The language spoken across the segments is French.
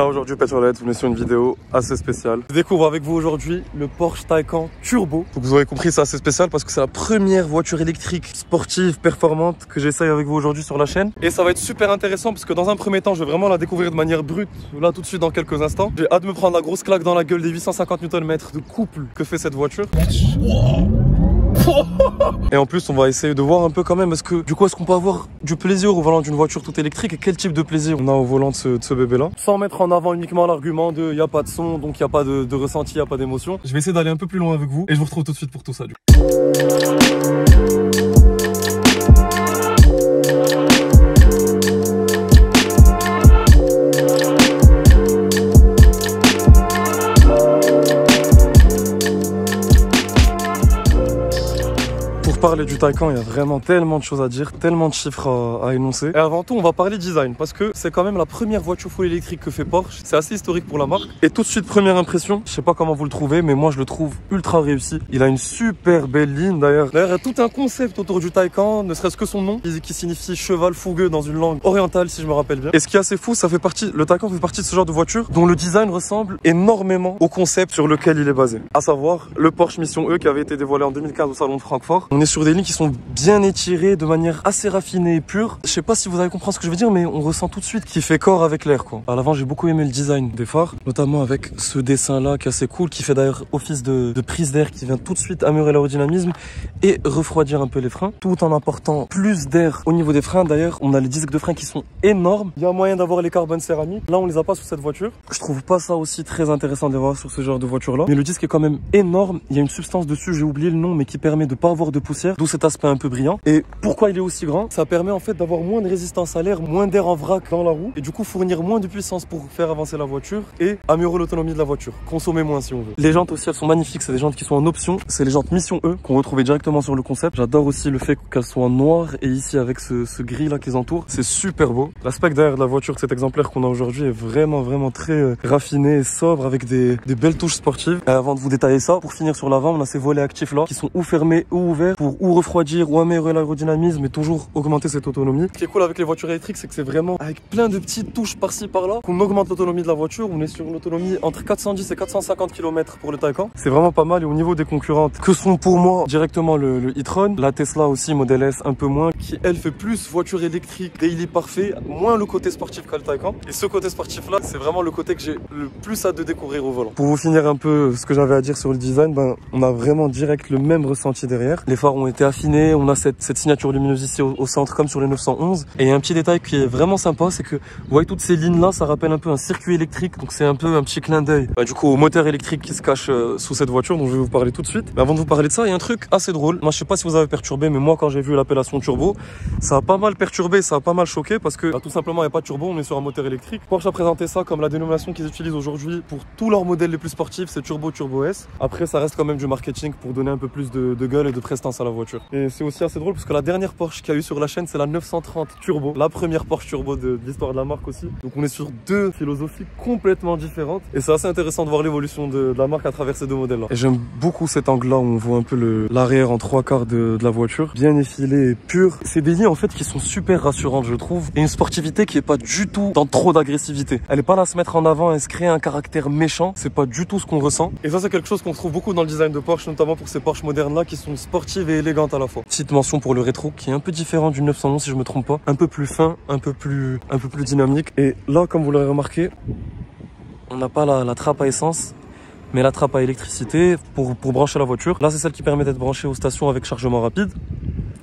Là aujourd'hui, Petrolhead, vous venez sur une vidéo assez spéciale. Je découvre avec vous aujourd'hui le Porsche Taycan Turbo. Donc vous aurez compris, c'est assez spécial parce que c'est la première voiture électrique sportive, performante que j'essaye avec vous aujourd'hui sur la chaîne. Et ça va être super intéressant parce que dans un premier temps, je vais vraiment la découvrir de manière brute, là tout de suite dans quelques instants. J'ai hâte de me prendre la grosse claque dans la gueule des 850 Nm de couple que fait cette voiture. Et en plus on va essayer de voir un peu quand même est-ce qu'on peut avoir du plaisir au volant d'une voiture toute électrique et quel type de plaisir on a au volant de ce bébé là, sans mettre en avant uniquement l'argument de y a pas de son donc il y a pas de ressenti, il y a pas d'émotion. Je vais essayer d'aller un peu plus loin avec vous et je vous retrouve tout de suite pour tout ça du coup. Parler du Taycan, il y a vraiment tellement de choses à dire, tellement de chiffres à énoncer. Et avant tout, on va parler design parce que c'est quand même la première voiture full électrique que fait Porsche. C'est assez historique pour la marque. Et tout de suite, première impression, je sais pas comment vous le trouvez, mais moi je le trouve ultra réussi. Il a une super belle ligne d'ailleurs. D'ailleurs, il y a tout un concept autour du Taycan, ne serait-ce que son nom, qui signifie cheval fougueux dans une langue orientale si je me rappelle bien. Et ce qui est assez fou, le Taycan fait partie de ce genre de voiture dont le design ressemble énormément au concept sur lequel il est basé. À savoir le Porsche Mission E qui avait été dévoilé en 2015 au salon de Francfort. On est sur des lignes qui sont bien étirées de manière assez raffinée et pure. Je sais pas si vous allez comprendre ce que je veux dire, mais on ressent tout de suite qu'il fait corps avec l'air quoi. À l'avant, j'ai beaucoup aimé le design des phares, notamment avec ce dessin là qui est assez cool, qui fait d'ailleurs office de prise d'air, qui vient tout de suite améliorer l'aérodynamisme et refroidir un peu les freins, tout en apportant plus d'air au niveau des freins. D'ailleurs, on a les disques de frein qui sont énormes. Il y a moyen d'avoir les carbones céramiques. Là, on les a pas sur cette voiture. Je trouve pas ça aussi très intéressant d'avoir sur ce genre de voiture là. Mais le disque est quand même énorme. Il y a une substance dessus, j'ai oublié le nom, mais qui permet de pas avoir de poussière, d'où cet aspect un peu brillant. Et pourquoi il est aussi grand? Ça permet en fait d'avoir moins de résistance à l'air, moins d'air en vrac dans la roue et du coup fournir moins de puissance pour faire avancer la voiture et améliorer l'autonomie de la voiture, consommer moins si on veut. Les jantes aussi, elles sont magnifiques, c'est des jantes qui sont en option, c'est les jantes Mission E qu'on retrouvait directement sur le concept. J'adore aussi le fait qu'elles soient noires et ici avec ce gris là qui les entoure, c'est super beau. L'aspect derrière de la voiture de cet exemplaire qu'on a aujourd'hui est vraiment très raffiné et sobre avec des belles touches sportives. Et avant de vous détailler ça, pour finir sur l'avant, on a ces volets actifs là qui sont ou fermés ou ouverts pour ou refroidir ou améliorer l'aérodynamisme et toujours augmenter cette autonomie. Ce qui est cool avec les voitures électriques, c'est que c'est vraiment avec plein de petites touches par-ci par-là qu'on augmente l'autonomie de la voiture. On est sur une autonomie entre 410 et 450 km pour le Taycan. C'est vraiment pas mal. Et au niveau des concurrentes, que sont pour moi directement le e-tron, la Tesla aussi Model S un peu moins, qui elle fait plus voiture électrique, daily parfait, moins le côté sportif qu'a le Taycan. Et ce côté sportif là, c'est vraiment le côté que j'ai le plus hâte de découvrir au volant. Pour vous finir un peu ce que j'avais à dire sur le design, on a vraiment direct le même ressenti derrière. Les phares ont été affinés, on a cette signature lumineuse ici au centre comme sur les 911. Et il y a un petit détail qui est vraiment sympa, c'est que vous voyez toutes ces lignes là, ça rappelle un peu un circuit électrique, donc c'est un peu un petit clin d'œil du coup au moteur électrique qui se cache sous cette voiture dont je vais vous parler tout de suite. Mais avant de vous parler de ça, il y a un truc assez drôle. Moi je sais pas si vous avez perturbé, mais moi quand j'ai vu l'appellation turbo, ça a pas mal perturbé, ça a pas mal choqué parce que tout simplement il n'y a pas de turbo, on est sur un moteur électrique. Porsche a présenté ça comme la dénomination qu'ils utilisent aujourd'hui pour tous leurs modèles les plus sportifs, c'est Turbo S. Après ça reste quand même du marketing pour donner un peu plus de gueule et de prestance à la voiture. Et c'est aussi assez drôle parce que la dernière Porsche qu'il y a eu sur la chaîne, c'est la 930 Turbo, la première Porsche Turbo de l'histoire de la marque aussi. Donc on est sur deux philosophies complètement différentes et c'est assez intéressant de voir l'évolution de la marque à travers ces deux modèles là. Et j'aime beaucoup cet angle là où on voit un peu l'arrière en trois quarts de la voiture, bien effilé et pur. C'est des lignes en fait qui sont super rassurantes je trouve, et une sportivité qui est pas du tout dans trop d'agressivité. Elle est pas là à se mettre en avant et se créer un caractère méchant, c'est pas du tout ce qu'on ressent. Et ça c'est quelque chose qu'on trouve beaucoup dans le design de Porsche, notamment pour ces Porsche modernes là qui sont sportives et élégantes à la fois. Petite mention pour le rétro qui est un peu différent du 911 si je me trompe pas, un peu plus fin, un peu plus dynamique. Et là comme vous l'aurez remarqué, on n'a pas la trappe à essence mais la trappe à électricité pour brancher la voiture. Là c'est celle qui permet d'être branchée aux stations avec chargement rapide.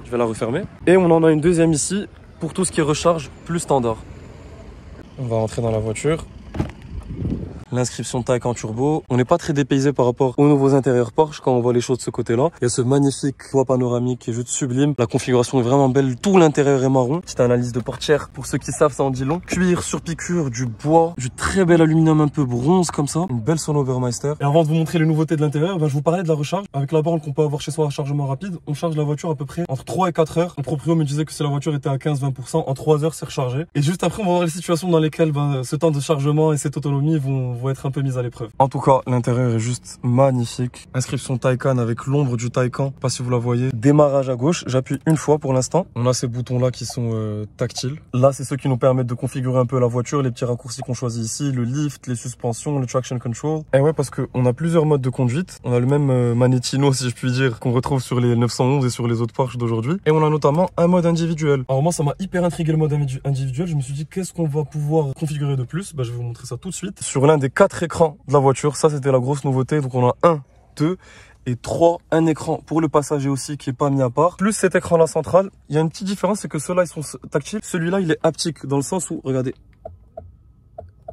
Je vais la refermer. Et on en a une deuxième ici pour tout ce qui est recharge plus standard. On va rentrer dans la voiture. L'inscription Taycan Turbo. On n'est pas très dépaysé par rapport aux nouveaux intérieurs Porsche quand on voit les choses de ce côté-là. Il y a ce magnifique toit panoramique qui est juste sublime. La configuration est vraiment belle. Tout l'intérieur est marron. Petite analyse de portière. Pour ceux qui savent, ça en dit long. Cuir sur piqûre, du bois, du très bel aluminium un peu bronze comme ça. Une belle Sono Burmeister. Et avant de vous montrer les nouveautés de l'intérieur, je vous parlais de la recharge. Avec la borne qu'on peut avoir chez soi à chargement rapide, on charge la voiture à peu près entre 3 et 4 heures. Le proprio me disait que si la voiture était à 15-20%, en 3 heures c'est rechargé. Et juste après, on va voir les situations dans lesquelles ce temps de chargement et cette autonomie vont vont être un peu mises à l'épreuve. En tout cas, l'intérieur est juste magnifique. Inscription Taycan avec l'ombre du Taycan. Je sais pas si vous la voyez. Démarrage à gauche. J'appuie une fois pour l'instant. On a ces boutons là qui sont tactiles. Là, c'est ceux qui nous permettent de configurer un peu la voiture, les petits raccourcis qu'on choisit ici, le lift, les suspensions, le traction control. Et ouais, parce qu'on a plusieurs modes de conduite. On a le même Manettino, si je puis dire, qu'on retrouve sur les 911 et sur les autres Porsche d'aujourd'hui. Et on a notamment un mode individuel. Alors moi, ça m'a hyper intrigué le mode individuel. Je me suis dit, qu'est-ce qu'on va pouvoir configurer de plus? Bah, je vais vous montrer ça tout de suite. Sur l'un des 4 écrans de la voiture, ça c'était la grosse nouveauté. Donc on a 1, 2 et 3, un écran pour le passager aussi qui est pas mis à part. Plus cet écran là central, il y a une petite différence, c'est que ceux-là ils sont tactiles. Celui-là il est haptique dans le sens où, regardez,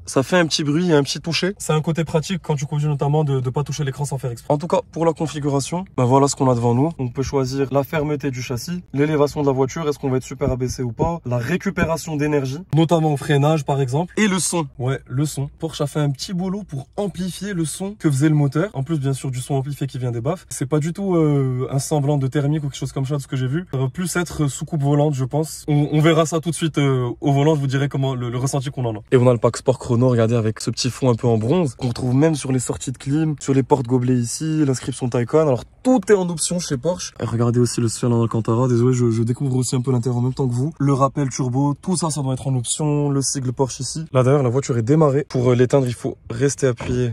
ça fait un petit bruit et un petit toucher. C'est un côté pratique quand tu conduis notamment de pas toucher l'écran sans faire exprès. En tout cas, pour la configuration, ben voilà ce qu'on a devant nous. On peut choisir la fermeté du châssis, l'élévation de la voiture, est-ce qu'on va être super abaissé ou pas, la récupération d'énergie, notamment au freinage par exemple, et le son. Ouais, le son. Porsche a fait un petit boulot pour amplifier le son que faisait le moteur. En plus, bien sûr, du son amplifié qui vient des baffes. C'est pas du tout un semblant de thermique ou quelque chose comme ça de ce que j'ai vu. Ça va plus être sous coupe volante, je pense. On verra ça tout de suite au volant. Je vous dirai comment le ressenti qu'on en a. Et on a le pack Sport Chrono, regardez, avec ce petit fond un peu en bronze qu'on retrouve même sur les sorties de clim, sur les portes gobelets ici, l'inscription Taycan. Alors tout est en option chez Porsche. Et regardez aussi le ciel en Alcantara. Désolé, je découvre aussi un peu l'intérieur en même temps que vous. Le rappel turbo, tout ça, ça doit être en option. Le sigle Porsche ici. Là d'ailleurs, la voiture est démarrée. Pour l'éteindre, il faut rester appuyé.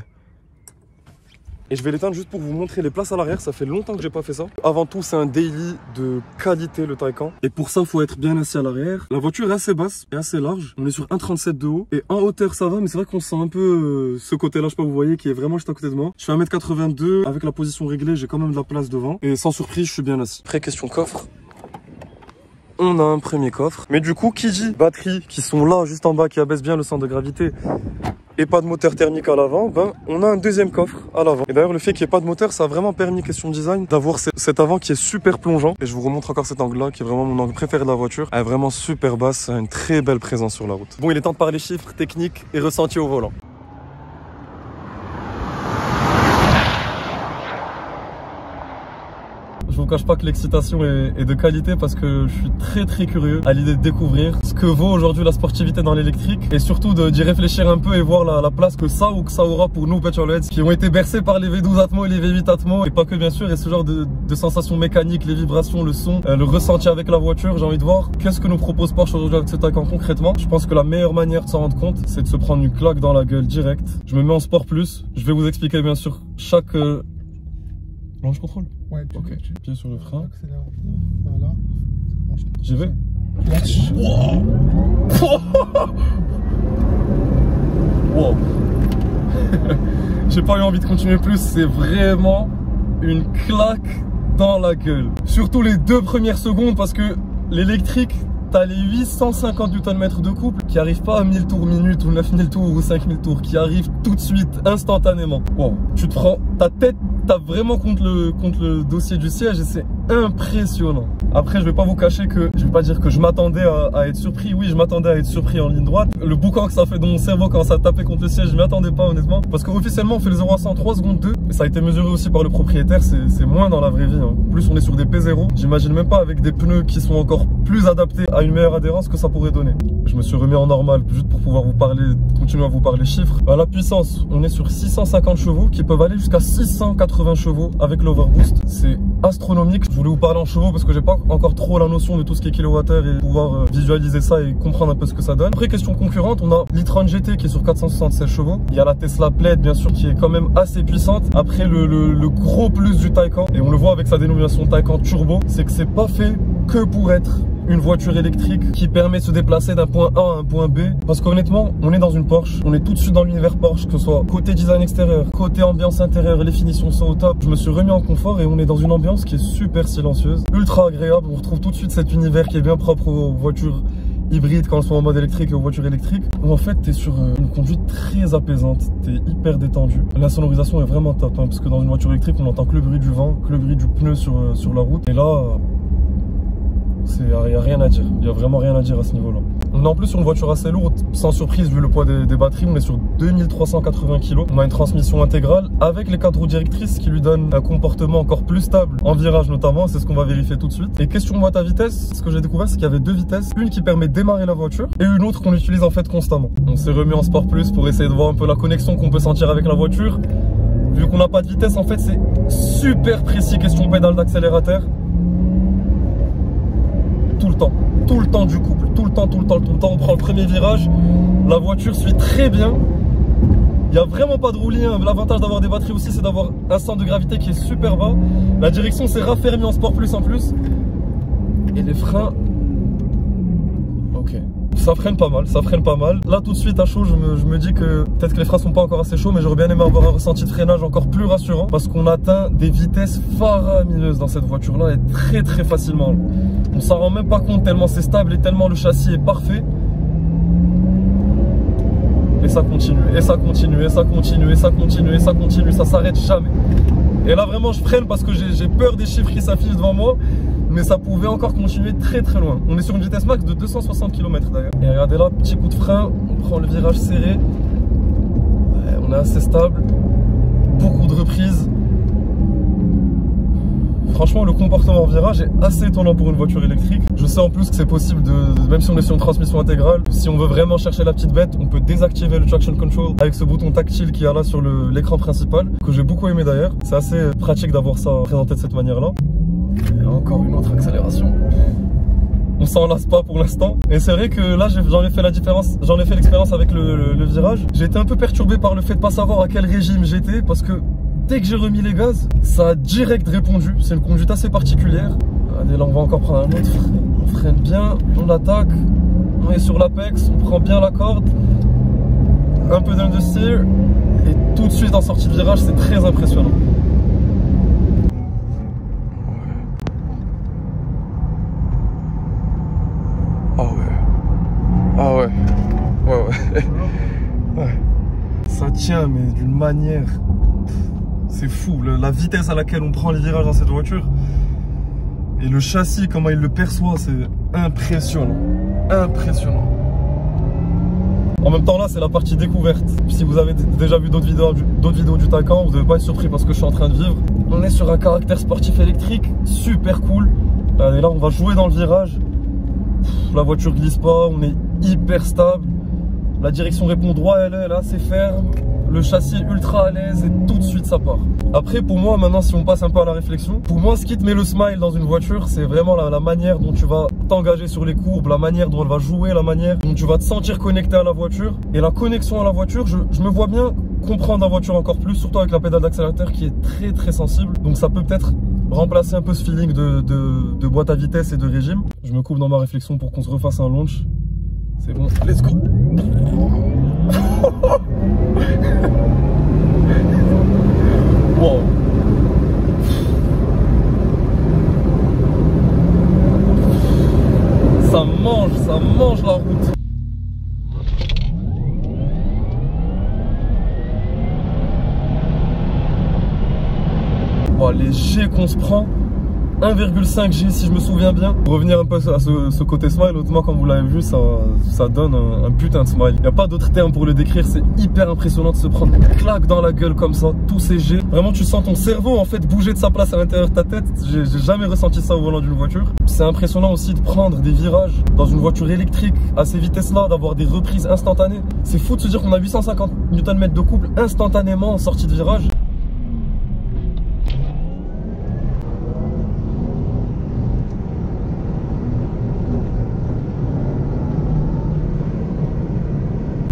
Et je vais l'éteindre juste pour vous montrer les places à l'arrière. Ça fait longtemps que j'ai pas fait ça. Avant tout, c'est un daily de qualité, le Taycan. Et pour ça, il faut être bien assis à l'arrière. La voiture est assez basse et assez large. On est sur 1,37 de haut. Et en hauteur, ça va. Mais c'est vrai qu'on sent un peu ce côté-là, je sais pas, vous voyez, qui est vraiment juste à côté de moi. Je fais 1m82. Avec la position réglée, j'ai quand même de la place devant. Et sans surprise, je suis bien assis. Après, question coffre. On a un premier coffre. Mais du coup, qui dit batteries qui sont là, juste en bas, qui abaissent bien le centre de gravité, et pas de moteur thermique à l'avant, ben on a un deuxième coffre à l'avant. Et d'ailleurs le fait qu'il n'y ait pas de moteur, ça a vraiment permis, question design, d'avoir cet avant qui est super plongeant. Et je vous remontre encore cet angle-là, qui est vraiment mon angle préféré de la voiture. Elle est vraiment super basse, une très belle présence sur la route. Bon, il est temps de parler chiffres, techniques et ressentis au volant. Je vous cache pas que l'excitation est de qualité parce que je suis très curieux à l'idée de découvrir ce que vaut aujourd'hui la sportivité dans l'électrique et surtout d'y réfléchir un peu et voir la place que ça aura pour nous petrolheads qui ont été bercés par les V12 Atmo et les V8 Atmo et pas que bien sûr, et ce genre de sensations mécaniques, les vibrations, le son, le ressenti avec la voiture. J'ai envie de voir qu'est-ce que nous propose Porsche aujourd'hui avec ce Taycan concrètement. Je pense que la meilleure manière de s'en rendre compte, c'est de se prendre une claque dans la gueule direct. Je me mets en Sport Plus, je vais vous expliquer bien sûr chaque... Launch control. Ouais, ok. Pied sur le frein. Accélère. Voilà. J'y vais. Wow. Wow. J'ai pas eu envie de continuer plus. C'est vraiment une claque dans la gueule. Surtout les 2 premières secondes parce que l'électrique, t'as les 850 Nm de couple qui arrivent pas à 1000 tours minute ou 9000 tours ou 5000 tours, qui arrivent tout de suite, instantanément. Wow. Tu te prends ta tête, t'as vraiment contre le dossier du siège et c'est impressionnant. Après, je vais pas vous cacher que, je vais pas dire que je m'attendais à être surpris. Oui, je m'attendais à être surpris en ligne droite. Le boucan que ça fait dans mon cerveau quand ça tapait contre le siège, je m'y attendais pas honnêtement. Parce qu'officiellement, on fait le 0 à 100 en 3 secondes 2. Et ça a été mesuré aussi par le propriétaire, c'est moins dans la vraie vie. Hein. En plus, on est sur des P0. J'imagine même pas avec des pneus qui sont encore plus adaptés à une meilleure adhérence que ça pourrait donner. Je me suis remis en normal juste pour pouvoir vous parler, continuer à vous parler chiffres. À la puissance, on est sur 650 chevaux qui peuvent aller jusqu'à 680 chevaux avec l'overboost. C'est astronomique. Je voulais vous parler en chevaux parce que j'ai pas encore trop la notion de tout ce qui est kilowattheure et pouvoir visualiser ça et comprendre un peu ce que ça donne. Après, question concurrente, on a l'e-tron GT qui est sur 476 chevaux. Il y a la Tesla Plaid bien sûr qui est quand même assez puissante. Après, le gros plus du Taycan, et on le voit avec sa dénomination Taycan Turbo, c'est que c'est pas fait que pour être une voiture électrique qui permet de se déplacer d'un point A à un point B. Parce qu'honnêtement, on est dans une Porsche, on est tout de suite dans l'univers Porsche, que ce soit côté design extérieur, côté ambiance intérieure, les finitions sont au top. Je me suis remis en confort et on est dans une ambiance qui est super silencieuse, ultra agréable. On retrouve tout de suite cet univers qui est bien propre aux voitures hybrides quand elles sont en mode électrique et aux voitures électriques, où en fait t'es sur une conduite très apaisante, t'es hyper détendu. La sonorisation est vraiment top, hein, parce que dans une voiture électrique on n'entend que le bruit du vent, que le bruit du pneu sur la route, et là il n'y a rien à dire, il n'y a vraiment rien à dire à ce niveau-là. On est en plus sur une voiture assez lourde, sans surprise vu le poids des batteries. On est sur 2380 kg. On a une transmission intégrale avec les 4 roues directrices qui lui donnent un comportement encore plus stable en virage notamment. C'est ce qu'on va vérifier tout de suite. Et question boîte à vitesse, ce que j'ai découvert c'est qu'il y avait 2 vitesses. Une qui permet de démarrer la voiture et une autre qu'on utilise en fait constamment. On s'est remis en Sport Plus pour essayer de voir un peu la connexion qu'on peut sentir avec la voiture. Vu qu'on n'a pas de vitesse, en fait c'est super précis question pédale d'accélérateur. Tout le temps du couple, tout le temps, on prend le premier virage, la voiture suit très bien, il n'y a vraiment pas de roulis, hein. L'avantage d'avoir des batteries aussi c'est d'avoir un centre de gravité qui est super bas, la direction s'est raffermie en Sport Plus en plus, et les freins, ok, ça freine pas mal, là tout de suite à chaud je me dis que peut-être que les freins sont pas encore assez chauds, mais j'aurais bien aimé avoir un ressenti de freinage encore plus rassurant, parce qu'on atteint des vitesses faramineuses dans cette voiture là et très facilement. On s'en rend même pas compte tellement c'est stable et tellement le châssis est parfait. Et ça continue, ça s'arrête jamais. Et là vraiment je freine parce que j'ai peur des chiffres qui s'affichent devant moi. Mais ça pouvait encore continuer très loin. On est sur une vitesse max de 260 km d'ailleurs. Et regardez là, petit coup de frein, on prend le virage serré. Ouais, on est assez stable. Beaucoup de reprises. Franchement, le comportement en virage est assez étonnant pour une voiture électrique. Je sais en plus que c'est possible, même si on est sur une transmission intégrale, si on veut vraiment chercher la petite bête, on peut désactiver le traction control avec ce bouton tactile qu'il y a là sur l'écran principal, que j'ai beaucoup aimé d'ailleurs. C'est assez pratique d'avoir ça présenté de cette manière-là. Et encore une autre accélération. On s'en lasse pas pour l'instant. Et c'est vrai que là, j'en ai fait l'expérience avec le virage. J'ai été un peu perturbé par le fait de pas savoir à quel régime j'étais, parce que dès que j'ai remis les gaz, ça a direct répondu. C'est une conduite assez particulière. Allez, là on va encore prendre un autre. On freine bien, on attaque, on est sur l'apex, on prend bien la corde, un peu d'understeer, et tout de suite en sortie de virage, c'est très impressionnant. Ah ouais. Ouais. Ça tient, mais d'une manière... C'est fou, la vitesse à laquelle on prend les virages dans cette voiture. Et le châssis, comment il le perçoit, c'est impressionnant. En même temps là, c'est la partie découverte. Si vous avez déjà vu d'autres vidéos du Taycan, vous ne devez pas être surpris parce que je suis en train de vivre. On est sur un caractère sportif électrique, super cool. Et là, on va jouer dans le virage. La voiture glisse pas, on est hyper stable. La direction répond droit, elle est assez ferme. Le châssis est ultra à l'aise et tout de suite ça part. Après pour moi maintenant, si on passe un peu à la réflexion, pour moi ce qui te met le smile dans une voiture, c'est vraiment la manière dont tu vas t'engager sur les courbes, la manière dont elle va jouer, la manière dont tu vas te sentir connecté à la voiture. Et la connexion à la voiture, je me vois bien comprendre la voiture encore plus, surtout avec la pédale d'accélérateur qui est très sensible. Donc ça peut peut-être remplacer un peu ce feeling de boîte à vitesse et de régime. Je me coupe dans ma réflexion pour qu'on se refasse un launch. C'est bon, let's go. Wow. Ça mange la route. Wow, les G qu'on se prend. 1,5 G si je me souviens bien. Pour revenir un peu à ce côté smile, honnêtement comme vous l'avez vu, ça donne un putain de smile. Il n'y a pas d'autre terme pour le décrire, c'est hyper impressionnant de se prendre une claque dans la gueule comme ça, tous ces G. Vraiment tu sens ton cerveau en fait bouger de sa place à l'intérieur de ta tête. J'ai jamais ressenti ça au volant d'une voiture. C'est impressionnant aussi de prendre des virages dans une voiture électrique à ces vitesses là, d'avoir des reprises instantanées. C'est fou de se dire qu'on a 850 Nm de couple instantanément en sortie de virage.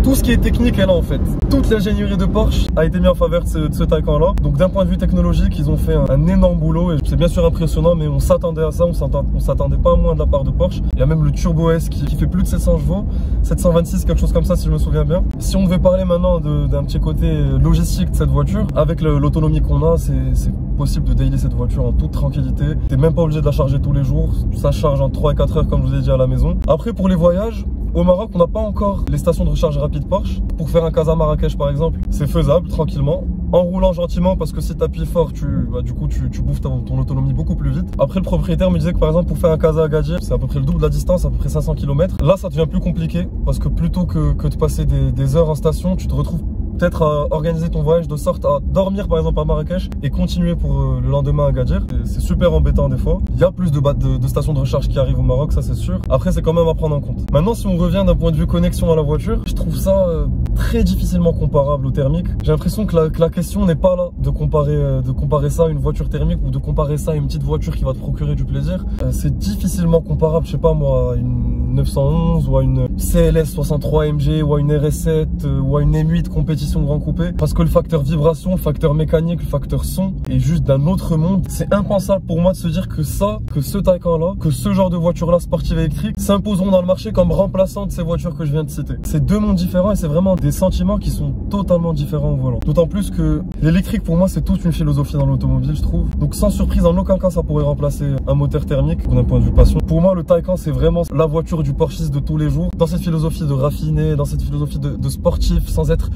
Tout ce qui est technique est là en fait. Toute l'ingénierie de Porsche a été mise en faveur de ce Taycan là. Donc d'un point de vue technologique, ils ont fait un énorme boulot. Et c'est bien sûr impressionnant, mais on s'attendait à ça, on s'attendait pas moins de la part de Porsche. Il y a même le Turbo S qui fait plus de 700 chevaux, 726, quelque chose comme ça si je me souviens bien. Si on devait parler maintenant d'un petit côté logistique de cette voiture, avec l'autonomie qu'on a, c'est possible de daily cette voiture en toute tranquillité. T'es même pas obligé de la charger tous les jours. Ça charge en 3 et 4 heures comme je vous ai dit à la maison. Après pour les voyages, Au Maroc, on n'a pas encore les stations de recharge rapide Porsche. Pour faire un Casa-Marrakech par exemple, c'est faisable tranquillement, en roulant gentiment, parce que si tu appuies fort, du coup tu bouffes ton autonomie beaucoup plus vite. Après, le propriétaire me disait que par exemple pour faire un Casa Agadir, c'est à peu près le double de la distance, à peu près 500 km. Là ça devient plus compliqué, parce que plutôt que de passer des heures en station, tu te retrouves peut-être à organiser ton voyage de sorte à dormir par exemple à Marrakech et continuer pour le lendemain à Agadir. C'est super embêtant des fois. Il y a plus de stations de recharge qui arrivent au Maroc, ça c'est sûr. Après c'est quand même à prendre en compte. Maintenant, si on revient d'un point de vue connexion à la voiture, je trouve ça très difficilement comparable au thermique. J'ai l'impression que la question n'est pas là de comparer ça à une voiture thermique ou de comparer ça à une petite voiture qui va te procurer du plaisir. C'est difficilement comparable, je sais pas moi, à une 911 ou à une CLS 63 MG ou à une RS7 ou à une M8 compétition grand coupé, parce que le facteur vibration, le facteur mécanique, le facteur son est juste d'un autre monde. C'est impensable pour moi de se dire que ce Taycan là, que ce genre de voiture là sportive électrique s'imposeront dans le marché comme remplaçant de ces voitures que je viens de citer. C'est deux mondes différents et c'est vraiment des sentiments qui sont totalement différents au volant. D'autant plus que l'électrique pour moi c'est toute une philosophie dans l'automobile, je trouve. Donc sans surprise, en aucun cas ça pourrait remplacer un moteur thermique d'un point de vue passion. Pour moi le Taycan c'est vraiment la voiture du Porschiste de tous les jours, dans cette philosophie de raffiné, dans cette philosophie de sportif, sans être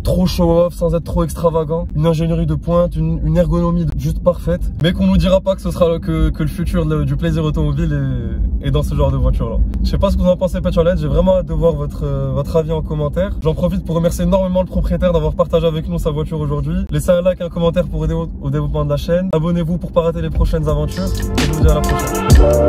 trop show-off, sans être trop extravagant, une ingénierie de pointe, une ergonomie juste parfaite, mais qu'on nous dira pas que ce sera que le futur du plaisir automobile est dans ce genre de voiture là. Je sais pas ce que vous en pensez Petrolhead, j'ai vraiment hâte de voir votre avis en commentaire. J'en profite pour remercier énormément le propriétaire d'avoir partagé avec nous sa voiture aujourd'hui. Laissez un like et un commentaire pour aider au développement de la chaîne. Abonnez-vous pour pas rater les prochaines aventures et je vous dis à la prochaine.